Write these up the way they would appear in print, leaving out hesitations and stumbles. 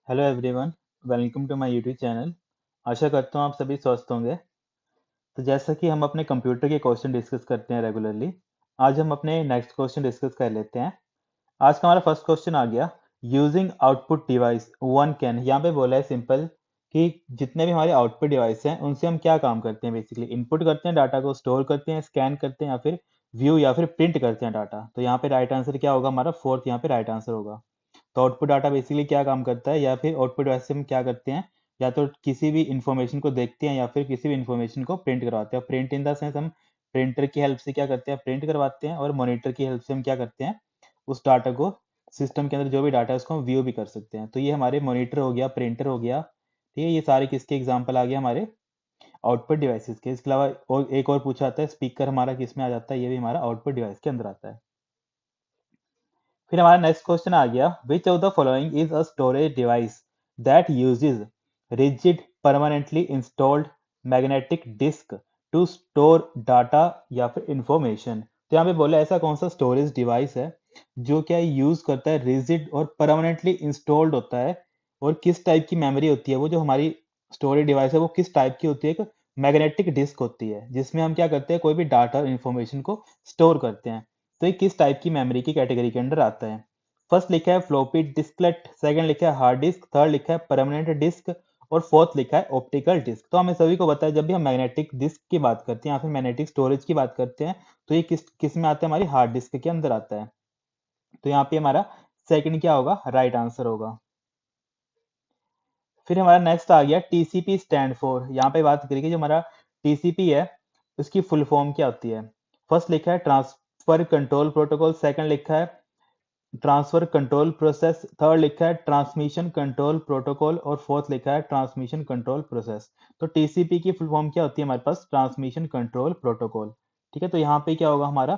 Hello everyone, welcome to my YouTube channel. आशा करता हूँ आप सभी स्वस्थ होंगे। तो जैसा कि हम अपने कंप्यूटर के क्वेश्चन डिस्कस करते हैं रेगुलरली, आज हम अपने नेक्स्ट क्वेश्चन डिस्कस कर लेते हैं। आज का हमारा फर्स्ट क्वेश्चन आ गया, using output device one can. यहाँ पे बोला है सिंपल कि जितने भी हमारे आउटपुट डिवाइस हैं उनसे हम क्या काम करते हैं, बेसिकली इनपुट करते हैं, डाटा को स्टोर करते हैं, स्कैन करते हैं, या फिर व्यू या फिर प्रिंट करते हैं डाटा। तो यहाँ पे राइट आंसर क्या होगा हमारा? फोर्थ यहाँ पे राइट आंसर होगा। तो आउटपुट डाटा बेसिकली क्या काम करता है, या फिर आउटपुट डिवाइस से हम क्या करते हैं? या तो किसी भी इंफॉर्मेशन को देखते हैं या फिर किसी भी इंफॉर्मेशन को प्रिंट करवाते हैं। प्रिंट इन द सेंस हम प्रिंटर की हेल्प से क्या करते हैं? प्रिंट करवाते हैं। और मॉनिटर की हेल्प से हम क्या करते हैं? उस डाटा को, सिस्टम के अंदर जो भी डाटा है उसको हम व्यू भी कर सकते हैं। तो ये हमारे मॉनिटर हो गया, प्रिंटर हो गया, ठीक है। ये सारे किसके एग्जाम्पल आ गए? हमारे आउटपुट डिवाइसेस के। इसके अलावा और एक और पूछा जाता है, स्पीकर हमारा किस में आ जाता है? ये भी हमारा आउटपुट डिवाइस के अंदर आता है। फिर हमारा नेक्स्ट क्वेश्चन आ गया, which of the following is a storage device that uses rigid permanently installed magnetic disk to store data या फिर इंफॉर्मेशन। तो यहाँ पे बोला ऐसा कौन सा स्टोरेज डिवाइस है जो क्या यूज करता है रिजिड और परमानेंटली इंस्टॉल्ड होता है, और किस टाइप की मेमोरी होती है वो जो हमारी स्टोरेज डिवाइस है वो किस टाइप की होती है? एक मैग्नेटिक डिस्क होती है जिसमें हम क्या करते हैं? कोई भी डाटा और इंफॉर्मेशन को स्टोर करते हैं। तो ये किस टाइप की मेमोरी की कैटेगरी के अंडर आता है? फर्स्ट लिखा है फ्लोपी डिस्कलेट, सेकंड लिखा है हार्ड डिस्क, थर्ड लिखा है परमानेंट डिस्क, और फोर्थ लिखा है ऑप्टिकल डिस्क। तो हमें सभी को पता है जब भी हम मैग्नेटिक डिस्क की बात करते हैं या फिर मैग्नेटिक स्टोरेज की बात करते हैं तो ये किस किस में आता है? हमारी हार्ड डिस्क के अंदर आता है। तो यहाँ पे हमारा सेकंड क्या होगा? राइट आंसर होगा। फिर हमारा नेक्स्ट आ गया, टीसीपी स्टैंड फॉर। यहाँ पे बात करेंगे जो हमारा टीसीपी है उसकी फुल फॉर्म क्या होती है। फर्स्ट लिखा है ट्रांसफर कंट्रोल प्रोटोकॉल, सेकंड लिखा है ट्रांसफर कंट्रोल प्रोसेस, थर्ड लिखा है ट्रांसमिशन कंट्रोल प्रोटोकॉल, और फोर्थ लिखा है ट्रांसमिशन कंट्रोल प्रोसेस। तो टीसीपी की फुल फॉर्म क्या होती है हमारे पास? ट्रांसमिशन कंट्रोल प्रोटोकॉल, ठीक है। तो यहाँ पे क्या होगा हमारा?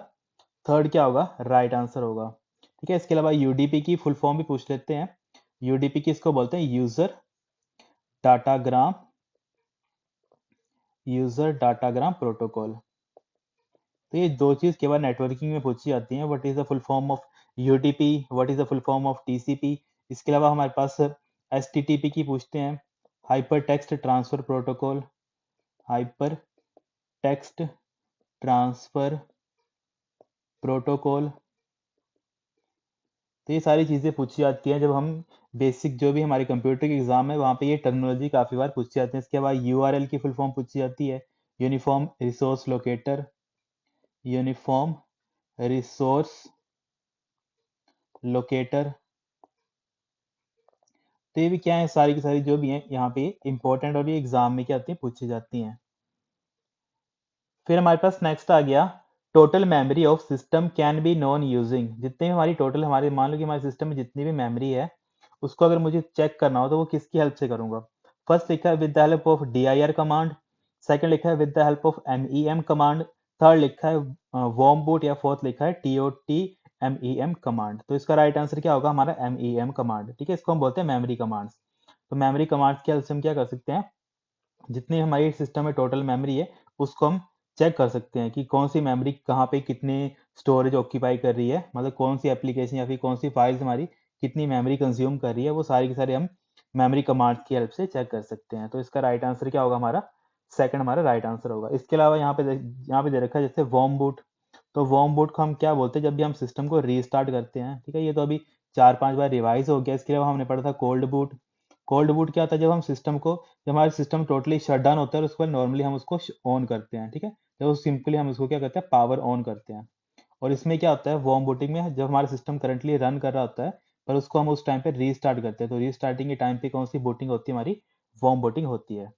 थर्ड क्या होगा? राइट आंसर होगा, ठीक है। इसके अलावा यूडीपी की फुल फॉर्म भी पूछ लेते हैं। यूडीपी किसको बोलते हैं? Datagram user datagram protocol. तो ये दो चीज केवल नेटवर्किंग में पूछी जाती हैं, what is the full form of UDP, what is the full form of TCP. इसके अलावा हमारे पास एचटीटीपी की पूछते हैं, hyper text transfer protocol, hyper text transfer protocol. तो ये सारी चीजें पूछी जाती हैं जब हम बेसिक जो भी हमारे कंप्यूटर के एग्जाम है वहाँ पे ये टर्मिनोलॉजी काफी बार पूछी जाती है। इसके बाद यूआरएल की फुल फॉर्म पूछी जाती है, uniform resource locator, uniform resource locator. तो ये भी क्या है? सारी की सारी जो भी है यहाँ पे इंपॉर्टेंट और ये एग्जाम में क्या आती है? पूछी जाती हैं। फिर हमारे पास नेक्स्ट आ गया, total memory of system can be non using. जितने भी हमारी टोटल, हमारे मान लो कि हमारे सिस्टम में जितनी भी मेमोरी है उसको अगर मुझे चेक करना हो तो वो किसकी हेल्प से करूंगा? फर्स्ट लिखा है with the help of dir command, second लिखा है with the help of mem command, third लिखा है वॉर्म बूट, या फोर्थ लिखा है tot mem कमांड। तो इसका राइट आंसर क्या होगा? हमारा mem कमांड, ठीक है। इसको हम बोलते हैं मेमोरी कमांड्स। तो मेमोरी कमांड्स की हेल्प से हम क्या कर सकते हैं? जितनी हमारी सिस्टम में टोटल मेमोरी है उसको हम चेक कर सकते हैं कि कौन सी मेमोरी कहाँ पे कितने स्टोरेज ऑक्यूपाई कर रही है, मतलब कौन सी एप्लीकेशन या फिर कौन सी फाइल्स हमारी कितनी मेमोरी कंज्यूम कर रही है। वो सारी की सारी हम मेमोरी कमांड्स की हेल्प से चेक कर सकते हैं। तो इसका राइट आंसर क्या होगा? हमारा सेकंड हमारा राइट आंसर होगा। इसके अलावा यहाँ पे दे रखा है जैसे वॉर्म बूट। तो वॉर्म बूट को हम क्या बोलते हैं? जब भी हम सिस्टम को रीस्टार्ट करते हैं, ठीक है। ये तो अभी 4-5 बार रिवाइज हो गया। इसके अलावा हमने पढ़ा था कोल्ड बूट। कोल्ड बूट क्या होता है? जब हम सिस्टम को, जब हमारा सिस्टम टोटली शट डाउन होता है और उसके बाद नॉर्मली हम उसको ऑन करते हैं, ठीक है। तो सिंपली हम उसको क्या करते हैं? पावर ऑन करते हैं। और इसमें क्या होता है? वार्म बूटिंग में जब हमारा सिस्टम करंटली रन कर रहा होता है पर उसको हम उस टाइम पे रीस्टार्ट करते हैं, तो रीस्टार्टिंग के टाइम पे कौन सी बूटिंग होती है? हमारी वार्म बूटिंग होती है।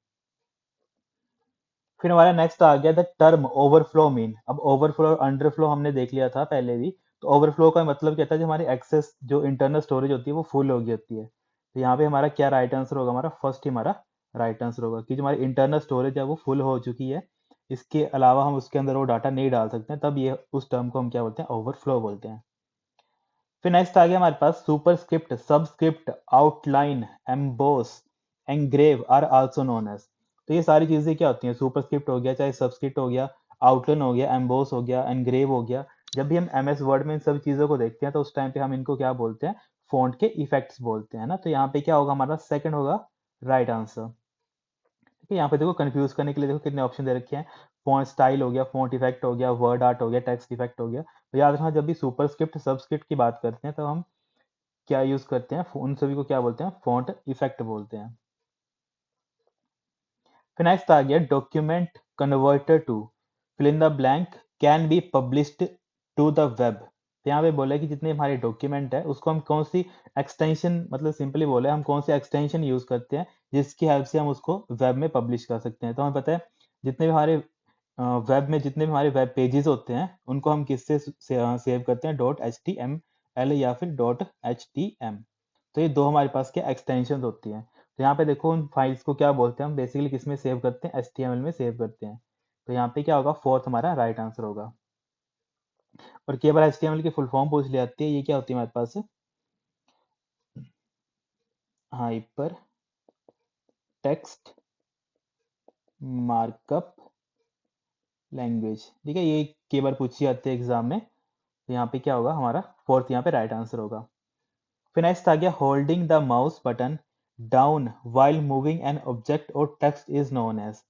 फिर हमारा नेक्स्ट आ गया द टर्म ओवरफ्लो मीन। अब ओवरफ्लो और अंडरफ्लो हमने देख लिया था पहले भी। तो ओवरफ्लो का मतलब क्या था? जब हमारी एक्सेस जो इंटरनल स्टोरेज होती है वो फुल हो गई होती है। तो यहाँ पे हमारा क्या राइट आंसर होगा? हमारा फर्स्ट ही हमारा राइट आंसर होगा कि जो हमारी इंटरनल स्टोरेज है वो फुल हो चुकी है, इसके अलावा हम उसके अंदर वो डाटा नहीं डाल सकते हैं, तब ये उस टर्म को हम क्या बोलते हैं? ओवरफ्लो बोलते हैं। फिर नेक्स्ट आ गया हमारे पास superscript, subscript, outline, emboss, engrave are also known as. तो ये सारी चीजें क्या होती हैं? सुपरस्क्रिप्ट हो गया, चाहे सबस्क्रिप्ट हो गया, आउटलाइन हो गया, एम्बोस हो गया, एनग्रेव हो गया। जब भी हम एमएस वर्ड में इन सब चीजों को देखते हैं तो उस टाइम पे हम इनको क्या बोलते हैं? फॉन्ट के इफेक्ट्स बोलते हैं ना। तो यहाँ पे क्या होगा, हमारा सेकंड होगा राइट आंसर। ठीक है, यहाँ पे देखो कंफ्यूज करने के लिए देखो कितने ऑप्शन दे रखे हैं। फॉन्ट स्टाइल हो गया, फॉन्ट इफेक्ट हो गया, वर्ड आर्ट हो गया, टेक्स्ट इफेक्ट हो गया। तो याद रखना, जब भी सुपरस्क्रिप्ट सबस्क्रिप्ट की बात करते हैं तो हम क्या यूज करते हैं, उन सभी को क्या बोलते हैं, फॉन्ट इफेक्ट बोलते हैं। फिर नेक्स्ट आ गया document converter to fill in the blank can be published to the web. तो यहाँ पे बोला है कि जितने हमारे डॉक्यूमेंट है उसको हम कौन सी एक्सटेंशन, मतलब सिंपली बोले हम कौन सी एक्सटेंशन यूज करते हैं जिसकी हेल्प से हम उसको वेब में पब्लिश कर सकते हैं। तो हमें पता है जितने भी हमारे वेब में जितने भी हमारे वेब पेजेस होते हैं उनको हम किससे सेव करते हैं, dot H T M L या फिर डॉट एच टी एम। तो ये दो हमारे पास क्या एक्सटेंशन होती हैं। तो यहाँ पे देखो उन फाइल्स को क्या बोलते हैं, हम बेसिकली किस में सेव करते हैं, HTML में सेव करते हैं। तो यहाँ पे क्या होगा, फोर्थ हमारा राइट आंसर होगा। और केवल HTML की फुल फॉर्म पूछ ली जाती है, ये क्या होती है हमारे पास, हाइपर टेक्स्ट मार्कअप लैंग्वेज। ठीक है, ये कई बार पूछी जाती है एग्जाम में। तो यहाँ पे क्या होगा, हमारा फोर्थ यहाँ पे राइट आंसर होगा। फिर नेक्स्ट आ गया holding the mouse button down while moving an object और टेक्स्ट इज नोन एज।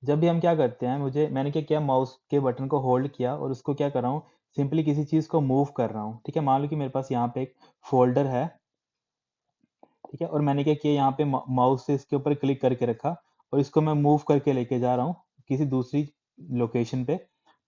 जब भी हम क्या करते हैं, मैंने क्या किया, माउस के बटन को होल्ड किया और उसको क्या कर रहा हूँ, सिंपली किसी चीज को मूव कर रहा हूँ। ठीक है, मान लो कि मेरे पास यहाँ पे एक फोल्डर है। ठीक है, और मैंने क्या किया, यहाँ पे माउस से इसके ऊपर क्लिक करके रखा और इसको मैं मूव करके लेके जा रहा हूँ किसी दूसरी लोकेशन पे।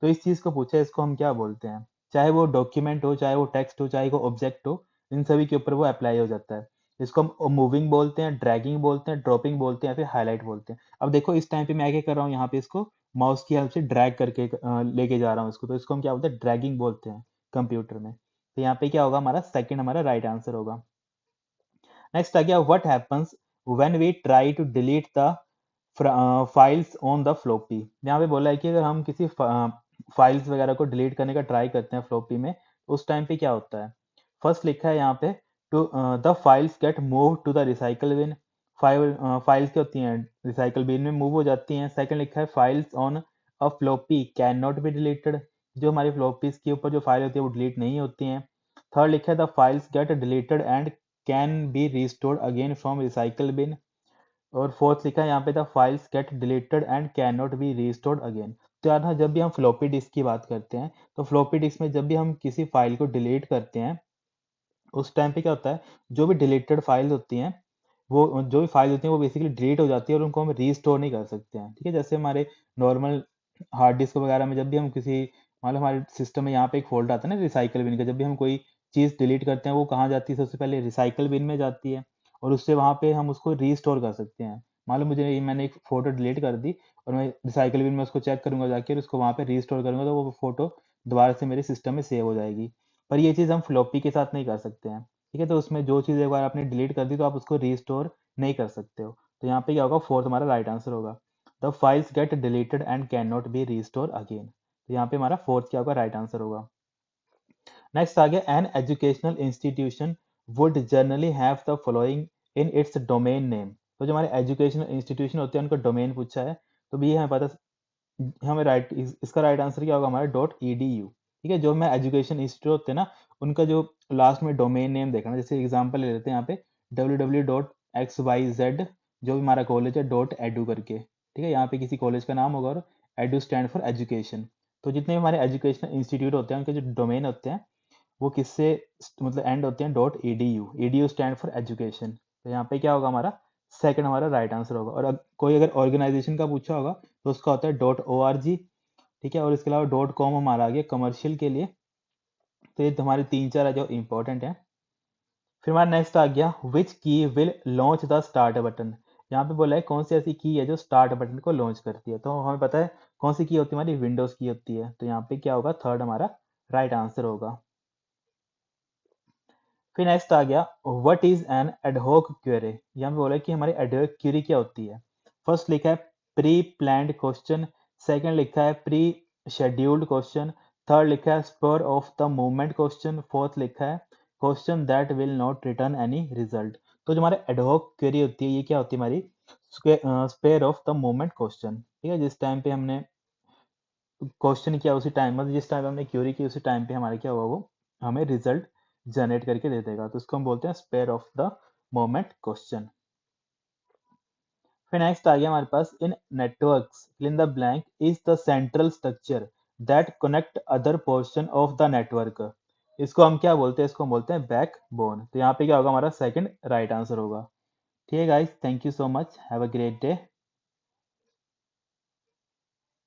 तो इस चीज को पूछा, इसको हम क्या बोलते हैं, चाहे वो डॉक्यूमेंट हो, चाहे वो टेक्स्ट हो, चाहे वो ऑब्जेक्ट हो, इन सभी के ऊपर वो अप्लाई हो जाता है। इसको हम मूविंग बोलते हैं, ड्रैगिंग बोलते हैं, ड्रॉपिंग बोलते हैं, या फिर हाईलाइट बोलते हैं। अब देखो इस टाइम पे मैं क्या कर रहा हूँ, यहाँ पे इसको माउस की हेल्प से ड्रैग करके लेके जा रहा हूँ इसको, तो इसको हम क्या बोलते हैं, ड्रैगिंग बोलते हैं कंप्यूटर में। तो यहाँ पे क्या होगा, हमारा सेकंड हमारा राइट आंसर होगा। नेक्स्ट आ गया what happens when we try to delete the files on the floppy. यहाँ पे बोला है कि अगर हम किसी फाइल्स वगैरह को डिलीट करने का ट्राई करते हैं फ्लॉपी में, उस टाइम पे क्या होता है। फर्स्ट लिखा है यहाँ पे to the files get move to the recycle bin. Files क्या होती हैं, रिसाइकल बिन में मूव हो जाती हैं। सेकंड लिखा है files on a floppy can not be deleted. जो हमारी फ्लॉपीज के ऊपर जो फाइल होती है वो डिलीट नहीं होती हैं। थर्ड लिखा है the files get deleted and can be restored again from recycle bin. और फोर्थ लिखा है यहाँ पे the files get deleted and can not be restored again. तो यार हाँ, जब भी हम फ्लॉपी डिस्क की बात करते हैं तो फ्लॉपी डिस्क में जब भी हम किसी फाइल को डिलीट करते हैं उस टाइम पे क्या होता है, जो भी डिलीटेड फाइल्स होती हैं, वो जो भी फाइल होती हैं वो बेसिकली डिलीट हो जाती है और उनको हम रीस्टोर नहीं कर सकते हैं। ठीक है, जैसे हमारे नॉर्मल हार्ड डिस्क वगैरह में जब भी हम किसी, मान लो हमारे सिस्टम में यहाँ पे एक फोल्डर आता है ना रिसाइकल बिन का, जब भी हम कोई चीज़ डिलीट करते हैं वो कहाँ जाती है, सबसे पहले रिसाइकल बिन में जाती है। और उससे वहाँ पे हम उसको रीस्टोर कर सकते हैं। मान लो मैंने एक फोटो डिलीट कर दी और मैं रिसाइकल बिन में उसको चेक करूंगा जाके और उसको वहाँ पे रीस्टोर करूंगा तो वो फोटो दोबारा से मेरे सिस्टम में सेव हो जाएगी। पर ये चीज़ हम फ्लॉपी के साथ नहीं कर सकते हैं। ठीक है, तो उसमें जो चीज़ एक बार आपने डिलीट कर दी तो आप उसको रीस्टोर नहीं कर सकते हो। तो यहाँ पे क्या होगा, फोर्थ हमारा राइट आंसर होगा। The files get deleted and can not be restore again. तो यहाँ पे हमारा फोर्थ क्या होगा, राइट आंसर होगा। नेक्स्ट आ गया an educational institution would generally have the following in its domain name. तो जो हमारे एजुकेशनल इंस्टीट्यूशन होते हैं उनका डोमेन पूछा है। तो भी हमें पता, हमें इसका राइट आंसर क्या होगा, हमारा .edu। ठीक है, जो हमें एजुकेशन इंस्टीट्यूट होते हैं ना उनका जो लास्ट में डोमेन नेम देखना, जैसे एग्जांपल ले लेते हैं यहाँ पे www.xyz, जो भी हमारा कॉलेज है .edu करके। ठीक है, यहाँ पे किसी कॉलेज का नाम होगा और edu स्टैंड फॉर एजुकेशन। तो जितने भी हमारे एजुकेशनल इंस्टीट्यूट होते हैं उनके जो डोमेन होते हैं वो किससे मतलब एंड होते हैं .edu। edu stand for education. तो यहाँ पे क्या होगा, हमारा सेकंड हमारा राइट आंसर होगा। और कोई अगर ऑर्गेनाइजेशन का पूछा होगा तो उसका होता है .org। ठीक है, और इसके अलावा .com हमारा आ गया कमर्शियल के लिए। तो ये हमारे तीन चार है जो इंपॉर्टेंट है। फिर हमारा नेक्स्ट आ गया विच की will launch the start button. यहाँ पे बोला है कौन सी ऐसी की है जो स्टार्ट बटन को लॉन्च करती है। तो हमें पता है कौन सी की होती है, हमारी विंडोज की होती है। तो यहाँ पे क्या होगा, थर्ड हमारा राइट आंसर होगा। फिर नेक्स्ट आ गया what is an ad hoc query. यहाँ पे बोला है कि हमारी एडहॉक क्वेरी क्या होती है। फर्स्ट लिखा है प्री प्लान्ड क्वेश्चन। सेकंड लिखा है प्री शेड्यूल्ड क्वेश्चन। थर्ड लिखा है spur of the moment question. Fourth लिखा है question that will not return any result. तो जो हमारे एडहॉक क्वेरी होती है ये क्या होती है, हमारी spare of the moment question. ठीक है, जिस टाइम पे हमने क्वेश्चन किया उसी टाइम, मतलब जिस टाइम पे हमने क्वेरी की उसी टाइम पे हमारे क्या हुआ, वो हमें रिजल्ट जनरेट करके दे देगा, तो इसको हम बोलते हैं spare of the moment question. फिर नेक्स्ट आ गया हमारे पास, in networks fill in the blank is the central structure that connect other portion of the network. इसको हम क्या बोलते हैं, इसको हम बोलते हैं बैकबोन। तो यहाँ पे क्या होगा, हमारा सेकंड राइट आंसर होगा। ठीक है guys, thank you so much, have a great day.